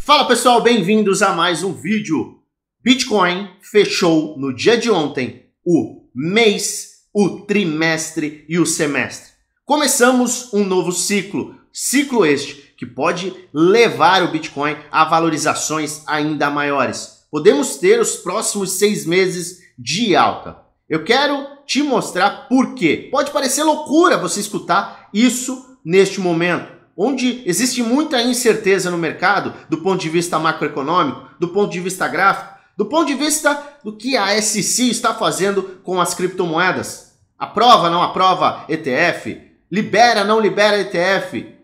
Fala pessoal, bem-vindos a mais um vídeo. Bitcoin fechou no dia de ontem o mês, o trimestre e o semestre. Começamos um novo ciclo este que pode levar o Bitcoin a valorizações ainda maiores. Podemos ter os próximos 6 meses de alta. Eu quero te mostrar por quê. Pode parecer loucura você escutar isso neste momento, onde existe muita incerteza no mercado, do ponto de vista macroeconômico, do ponto de vista gráfico, do ponto de vista do que a SEC está fazendo com as criptomoedas. Aprova, não aprova ETF? Libera, não libera ETF?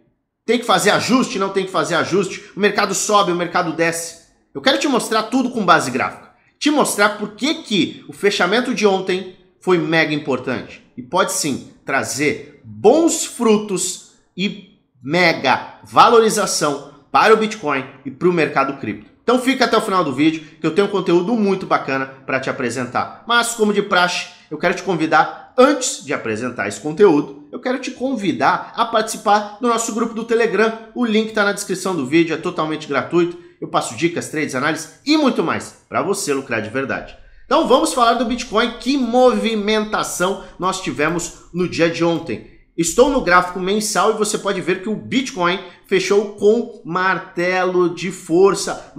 Tem que fazer ajuste, não tem que fazer ajuste? O mercado sobe, o mercado desce. Eu quero te mostrar tudo com base gráfica. Te mostrar por que o fechamento de ontem foi mega importante. E pode sim trazer bons frutos e mega valorização para o Bitcoin e para o mercado cripto. Então fica até o final do vídeo que eu tenho um conteúdo muito bacana para te apresentar. Mas como de praxe, eu quero te convidar, antes de apresentar esse conteúdo, eu quero te convidar a participar do nosso grupo do Telegram. O link está na descrição do vídeo, é totalmente gratuito. Eu passo dicas, trades, análises e muito mais para você lucrar de verdade. Então vamos falar do Bitcoin. Que movimentação nós tivemos no dia de ontem. Estou no gráfico mensal e você pode ver que o Bitcoin fechou com martelo de força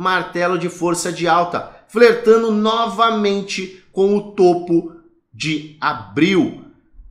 de alta, flertando novamente com o topo de abril.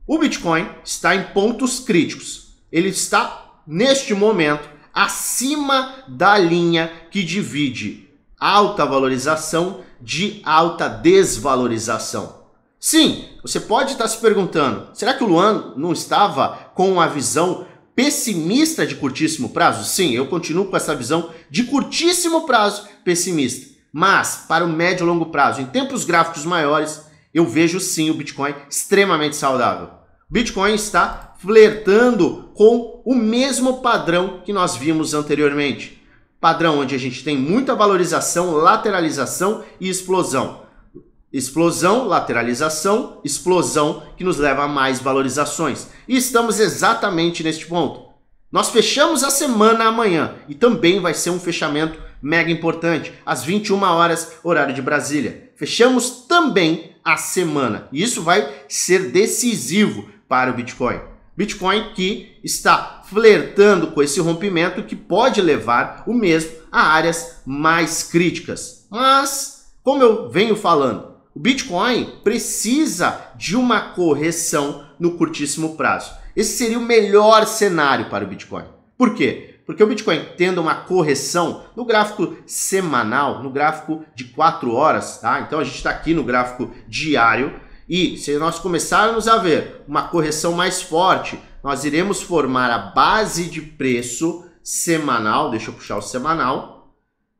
O Bitcoin está em pontos críticos. Ele está, neste momento, acima da linha que divide alta valorização de alta desvalorização. Sim, você pode estar se perguntando, será que o Luan não estava com uma visão pessimista de curtíssimo prazo? Sim, eu continuo com essa visão de curtíssimo prazo pessimista. Mas, para o médio e longo prazo, em tempos gráficos maiores, eu vejo sim o Bitcoin extremamente saudável. O Bitcoin está flertando com o mesmo padrão que nós vimos anteriormente. Padrão onde a gente tem muita valorização, lateralização e explosão. Explosão, lateralização, explosão que nos leva a mais valorizações. E estamos exatamente neste ponto. Nós fechamos a semana amanhã e também vai ser um fechamento mega importante, às 21 horas, horário de Brasília. Fechamos também a semana e isso vai ser decisivo para o Bitcoin. Bitcoin que está flertando com esse rompimento que pode levar o mesmo a áreas mais críticas. Mas, como eu venho falando, o Bitcoin precisa de uma correção no curtíssimo prazo. Esse seria o melhor cenário para o Bitcoin. Por quê? Porque o Bitcoin tendo uma correção no gráfico semanal, no gráfico de 4 horas, tá? Então a gente está aqui no gráfico diário e se nós começarmos a ver uma correção mais forte, nós iremos formar a base de preço semanal, deixa eu puxar o semanal,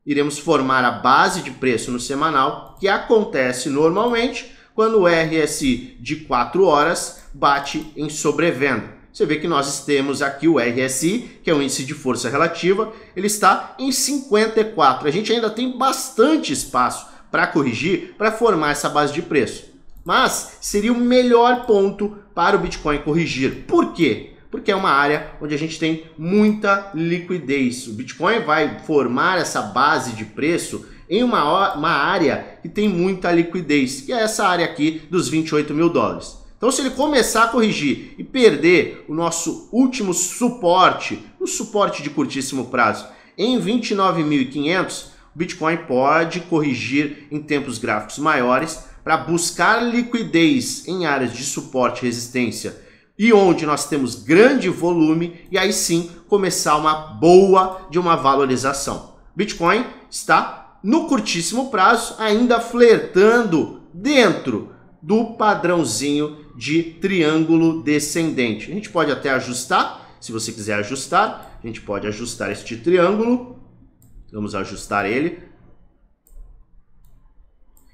iremos formar a base de preço no semanal, que acontece normalmente quando o RSI de 4 horas bate em sobrevenda. Você vê que nós temos aqui o RSI, que é o índice de força relativa, ele está em 54. A gente ainda tem bastante espaço para corrigir, para formar essa base de preço. Mas seria o melhor ponto para o Bitcoin corrigir. Por quê? Porque é uma área onde a gente tem muita liquidez. O Bitcoin vai formar essa base de preço em uma área que tem muita liquidez, que é essa área aqui dos 28 mil dólares. Então, se ele começar a corrigir e perder o nosso último suporte, o suporte de curtíssimo prazo, em 29.500, o Bitcoin pode corrigir em tempos gráficos maiores para buscar liquidez em áreas de suporte e resistência, e onde nós temos grande volume, e aí sim começar uma boa de uma valorização. Bitcoin está no curtíssimo prazo, ainda flertando dentro do padrãozinho de triângulo descendente. A gente pode até ajustar, se você quiser ajustar, a gente pode ajustar este triângulo. Vamos ajustar ele.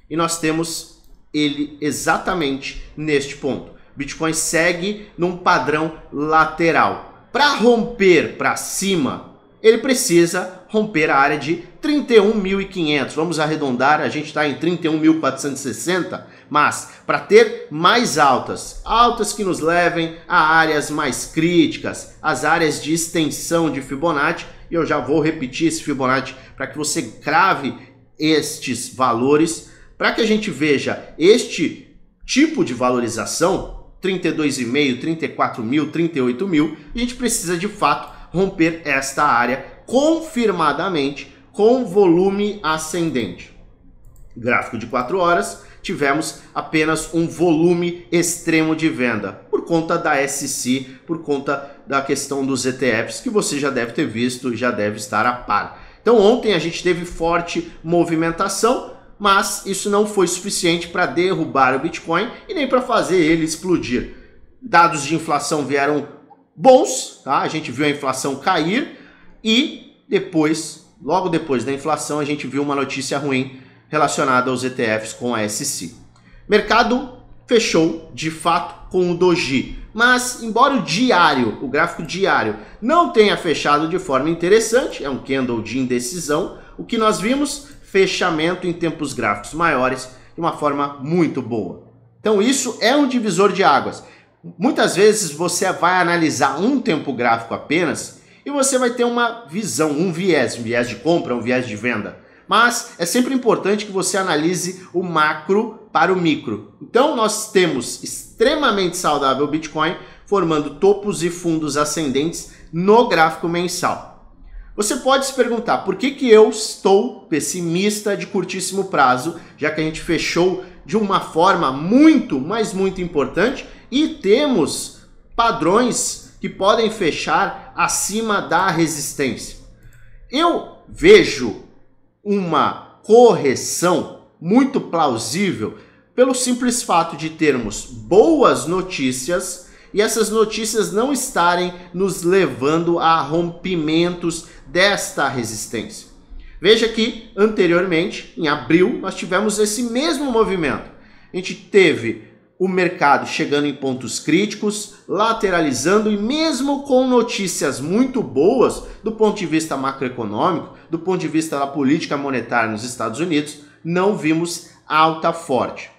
E nós temos ele exatamente neste ponto. Bitcoin segue num padrão lateral. Para romper para cima, ele precisa romper a área de 31.500. Vamos arredondar, a gente está em 31.460, mas para ter mais altas que nos levem a áreas mais críticas, as áreas de extensão de Fibonacci, e eu já vou repetir esse Fibonacci para que você crave estes valores, para que a gente veja este tipo de valorização, 32,5, 34 mil, 38 mil, a gente precisa de fato romper esta área confirmadamente com volume ascendente. Gráfico de 4 horas, tivemos apenas um volume extremo de venda, por conta da SC, por conta da questão dos ETFs, que você já deve ter visto e já deve estar a par. Então ontem a gente teve forte movimentação, mas isso não foi suficiente para derrubar o Bitcoin e nem para fazer ele explodir. Dados de inflação vieram bons, tá? A gente viu a inflação cair e depois, logo depois da inflação, a gente viu uma notícia ruim relacionada aos ETFs com a SC. Mercado fechou de fato com o Doji, mas embora o gráfico diário não tenha fechado de forma interessante, é um candle de indecisão, o que nós vimos, fechamento em tempos gráficos maiores de uma forma muito boa. Então isso é um divisor de águas. Muitas vezes você vai analisar um tempo gráfico apenas e você vai ter uma visão, um viés de compra, um viés de venda. Mas é sempre importante que você analise o macro para o micro. Então nós temos extremamente saudável o Bitcoin formando topos e fundos ascendentes no gráfico mensal. Você pode se perguntar por que eu estou pessimista de curtíssimo prazo, já que a gente fechou de uma forma muito, mas muito importante e temos padrões que podem fechar acima da resistência. Eu vejo uma correção muito plausível pelo simples fato de termos boas notícias e essas notícias não estarem nos levando a rompimentos desta resistência. Veja que anteriormente, em abril, nós tivemos esse mesmo movimento. A gente teve o mercado chegando em pontos críticos, lateralizando e mesmo com notícias muito boas do ponto de vista macroeconômico, do ponto de vista da política monetária nos Estados Unidos, não vimos alta forte.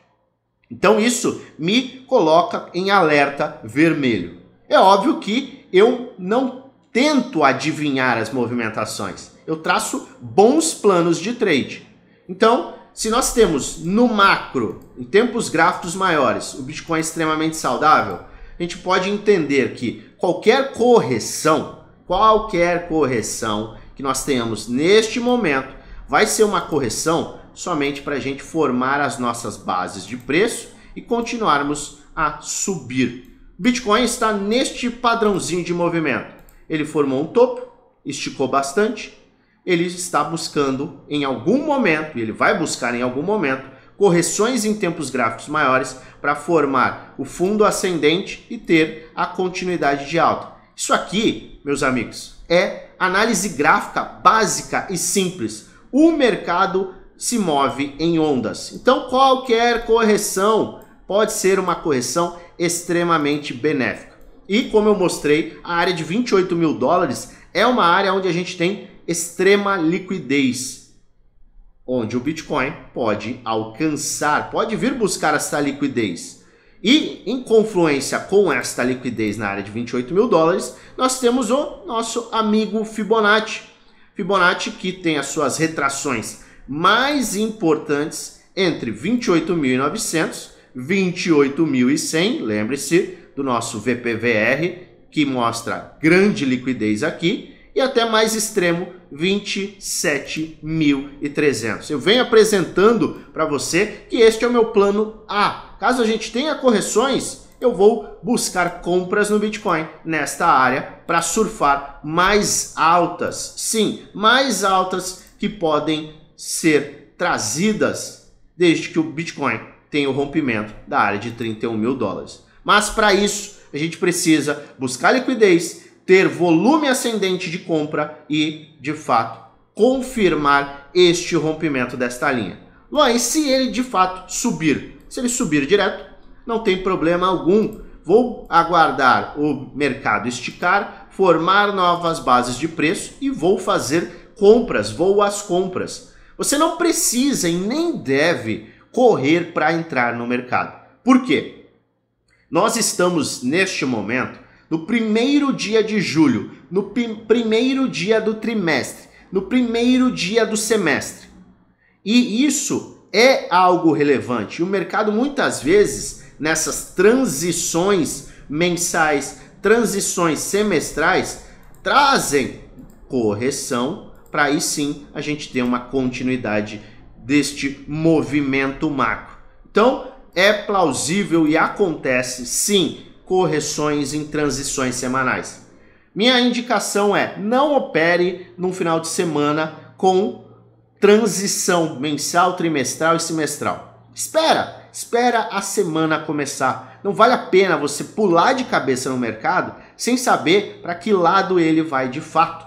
Então isso me coloca em alerta vermelho. É óbvio que eu não tento adivinhar as movimentações, eu traço bons planos de trade. Então, se nós temos no macro, em tempos gráficos maiores, o Bitcoin extremamente saudável, a gente pode entender que qualquer correção que nós tenhamos neste momento, vai ser uma correção somente para a gente formar as nossas bases de preço e continuarmos a subir. O Bitcoin está neste padrãozinho de movimento. Ele formou um topo, esticou bastante, ele está buscando em algum momento, e ele vai buscar em algum momento, correções em tempos gráficos maiores para formar o fundo ascendente e ter a continuidade de alta. Isso aqui, meus amigos, é análise gráfica básica e simples. O mercado se move em ondas. Então, qualquer correção pode ser uma correção extremamente benéfica. E, como eu mostrei, a área de 28 mil dólares é uma área onde a gente tem extrema liquidez, onde o Bitcoin pode alcançar, pode vir buscar essa liquidez. E em confluência com esta liquidez na área de 28 mil dólares, nós temos o nosso amigo Fibonacci. Fibonacci que tem as suas retrações mais importantes entre 28.900 e 28.100, lembre-se do nosso VPVR, que mostra grande liquidez aqui, e até mais extremo, 27.300. Eu venho apresentando para você que este é o meu plano A. Caso a gente tenha correções, eu vou buscar compras no Bitcoin nesta área para surfar mais altas. Sim, mais altas que podem ser trazidas desde que o Bitcoin tenha o rompimento da área de 31 mil dólares. Mas para isso, a gente precisa buscar liquidez, ter volume ascendente de compra e, de fato, confirmar este rompimento desta linha. Luan, e se ele de fato subir? Se ele subir direto, não tem problema algum. Vou aguardar o mercado esticar, formar novas bases de preço e vou fazer compras, vou às compras. Você não precisa e nem deve correr para entrar no mercado. Por quê? Nós estamos neste momento no primeiro dia de julho, no primeiro dia do trimestre, no primeiro dia do semestre. E isso é algo relevante. E o mercado muitas vezes, nessas transições mensais, transições semestrais, trazem correção para aí sim a gente ter uma continuidade deste movimento macro. Então, é plausível e acontece sim correções em transições semanais. Minha indicação é: não opere num final de semana com transição mensal, trimestral e semestral. Espera a semana começar. Não vale a pena você pular de cabeça no mercado sem saber para que lado ele vai de fato.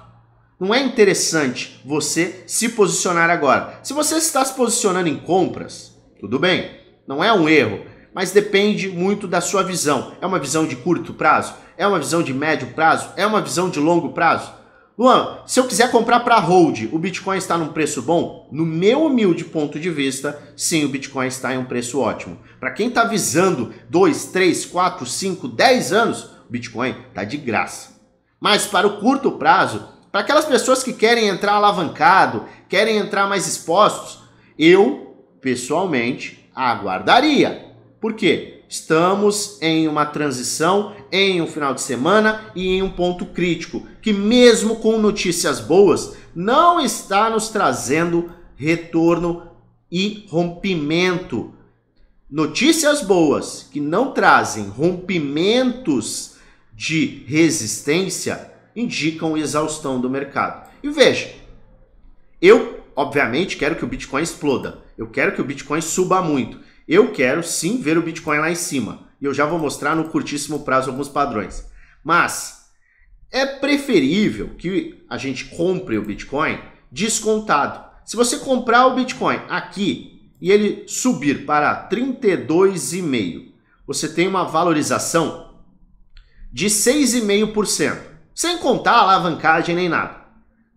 Não é interessante você se posicionar agora. Se você está se posicionando em compras, tudo bem, não é um erro, mas depende muito da sua visão. É uma visão de curto prazo? É uma visão de médio prazo? É uma visão de longo prazo? Luan, se eu quiser comprar para hold, o Bitcoin está num preço bom? No meu humilde ponto de vista, sim, o Bitcoin está em um preço ótimo. Para quem está visando 2, 3, 4, 5, 10 anos, o Bitcoin está de graça. Mas para o curto prazo, para aquelas pessoas que querem entrar alavancado, querem entrar mais expostos, eu, pessoalmente, aguardaria. Por quê? Estamos em uma transição, em um final de semana e em um ponto crítico, que mesmo com notícias boas, não está nos trazendo retorno e rompimento. Notícias boas que não trazem rompimentos de resistência indicam exaustão do mercado. E veja, eu obviamente quero que o Bitcoin exploda, eu quero que o Bitcoin suba muito. Eu quero sim ver o Bitcoin lá em cima. E eu já vou mostrar no curtíssimo prazo alguns padrões. Mas é preferível que a gente compre o Bitcoin descontado. Se você comprar o Bitcoin aqui e ele subir para 32,5, você tem uma valorização de 6,5%. Sem contar a alavancagem nem nada.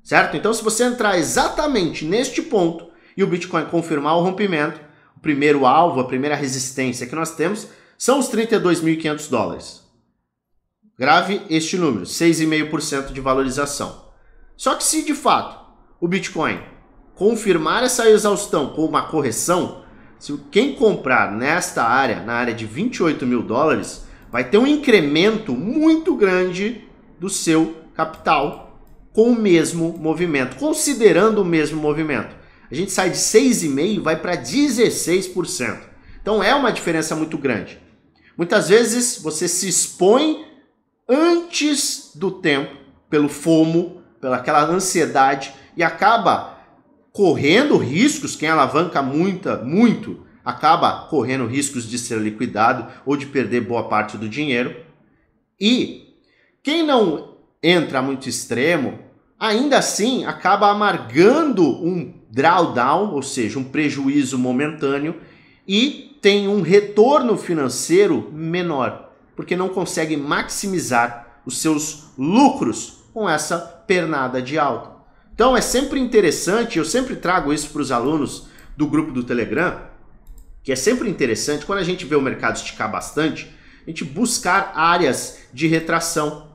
Certo? Então se você entrar exatamente neste ponto e o Bitcoin confirmar o rompimento, o primeiro alvo, a primeira resistência que nós temos são os $32.500. Grave este número, 6,5% de valorização. Só que se de fato o Bitcoin confirmar essa exaustão com uma correção, se quem comprar nesta área, na área de $28.000, vai ter um incremento muito grande do seu capital com o mesmo movimento, considerando o mesmo movimento. A gente sai de 6,5% e vai para 16%. Então é uma diferença muito grande. Muitas vezes você se expõe antes do tempo, pelo FOMO, pela aquela ansiedade, e acaba correndo riscos. Quem alavanca muito, acaba correndo riscos de ser liquidado ou de perder boa parte do dinheiro. E quem não entra muito extremo, ainda assim acaba amargando um drawdown, ou seja, um prejuízo momentâneo, e tem um retorno financeiro menor, porque não consegue maximizar os seus lucros com essa pernada de alta. Então é sempre interessante, eu sempre trago isso para os alunos do grupo do Telegram, que é sempre interessante, quando a gente vê o mercado esticar bastante, a gente buscar áreas de retração,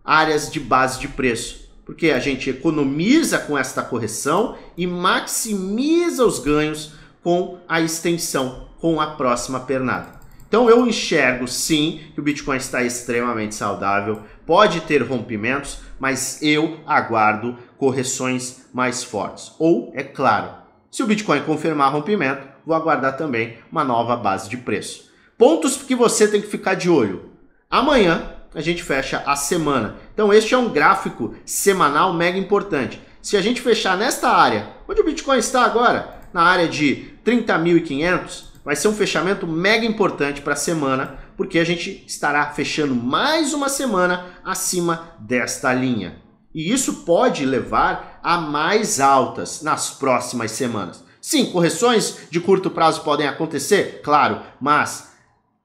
áreas de base de preço. Porque a gente economiza com esta correção e maximiza os ganhos com a extensão, com a próxima pernada. Então eu enxergo sim que o Bitcoin está extremamente saudável, pode ter rompimentos, mas eu aguardo correções mais fortes. Ou, é claro, se o Bitcoin confirmar rompimento, vou aguardar também uma nova base de preço. Pontos que você tem que ficar de olho. Amanhã a gente fecha a semana. Então este é um gráfico semanal mega importante. Se a gente fechar nesta área, onde o Bitcoin está agora, na área de 30.500, vai ser um fechamento mega importante para a semana, porque a gente estará fechando mais uma semana acima desta linha. E isso pode levar a mais altas nas próximas semanas. Sim, correções de curto prazo podem acontecer, claro, mas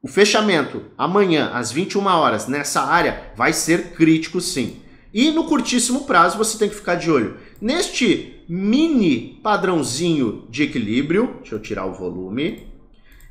o fechamento amanhã às 21 horas nessa área vai ser crítico sim. E no curtíssimo prazo você tem que ficar de olho neste mini padrãozinho de equilíbrio, deixa eu tirar o volume,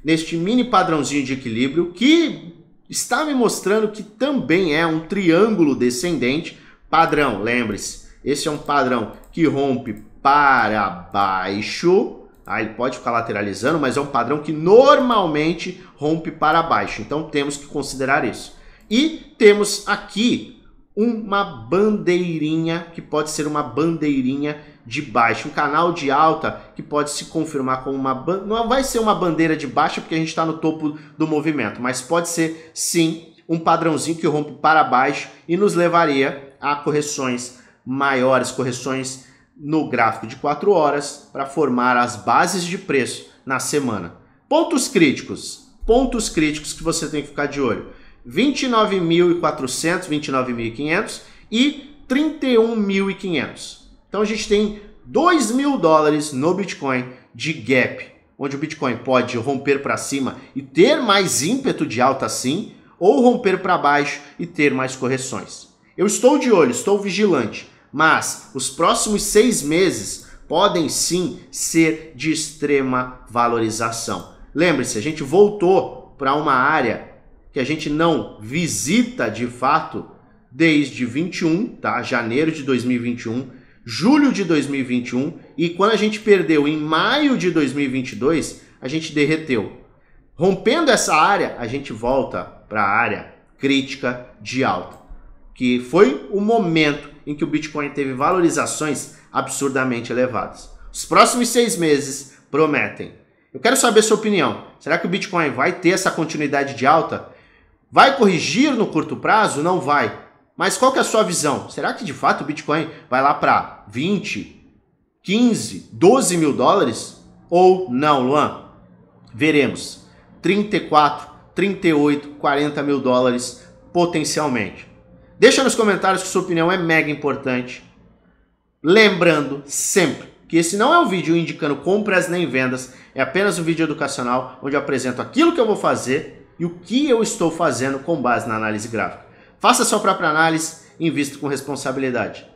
neste mini padrãozinho de equilíbrio que está me mostrando que também é um triângulo descendente padrão, lembre-se, esse é um padrão que rompe para baixo, tá? Ele pode ficar lateralizando, mas é um padrão que normalmente rompe para baixo, então temos que considerar isso. E temos aqui uma bandeirinha, que pode ser uma bandeirinha de baixa, um canal de alta que pode se confirmar como uma bandeira, não vai ser uma bandeira de baixa porque a gente está no topo do movimento, mas pode ser sim um padrãozinho que rompe para baixo e nos levaria a correções maiores, correções no gráfico de 4 horas para formar as bases de preço na semana. Pontos críticos que você tem que ficar de olho: 29.400, 29.500 e 31.500. Então a gente tem $2.000 no Bitcoin de gap, onde o Bitcoin pode romper para cima e ter mais ímpeto de alta assim, ou romper para baixo e ter mais correções. Eu estou de olho, estou vigilante, mas os próximos 6 meses podem sim ser de extrema valorização. Lembre-se, a gente voltou para uma área que a gente não visita de fato desde 21, tá? Janeiro de 2021, julho de 2021, e quando a gente perdeu em maio de 2022, a gente derreteu. Rompendo essa área, a gente volta para a área crítica de alta, que foi o momento em que o Bitcoin teve valorizações absurdamente elevadas. Os próximos 6 meses prometem. Eu quero saber a sua opinião. Será que o Bitcoin vai ter essa continuidade de alta? Vai corrigir no curto prazo? Não vai. Mas qual que é a sua visão? Será que de fato o Bitcoin vai lá para 20, 15, 12 mil dólares? Ou não, Luan? Veremos. 34, 38, 40 mil dólares potencialmente. Deixa nos comentários que sua opinião é mega importante. Lembrando sempre que esse não é um vídeo indicando compras nem vendas, é apenas um vídeo educacional onde eu apresento aquilo que eu vou fazer e o que eu estou fazendo com base na análise gráfica. Faça sua própria análise e invista com responsabilidade.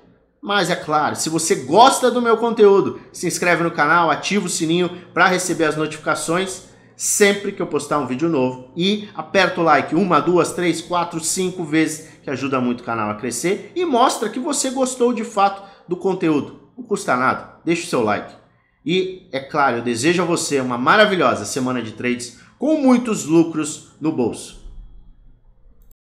Mas é claro, se você gosta do meu conteúdo, se inscreve no canal, ativa o sininho para receber as notificações sempre que eu postar um vídeo novo. E aperta o like 1, 2, 3, 4, 5 vezes, que ajuda muito o canal a crescer e mostra que você gostou de fato do conteúdo. Não custa nada, deixa o seu like. E, é claro, eu desejo a você uma maravilhosa semana de trades com muitos lucros no bolso.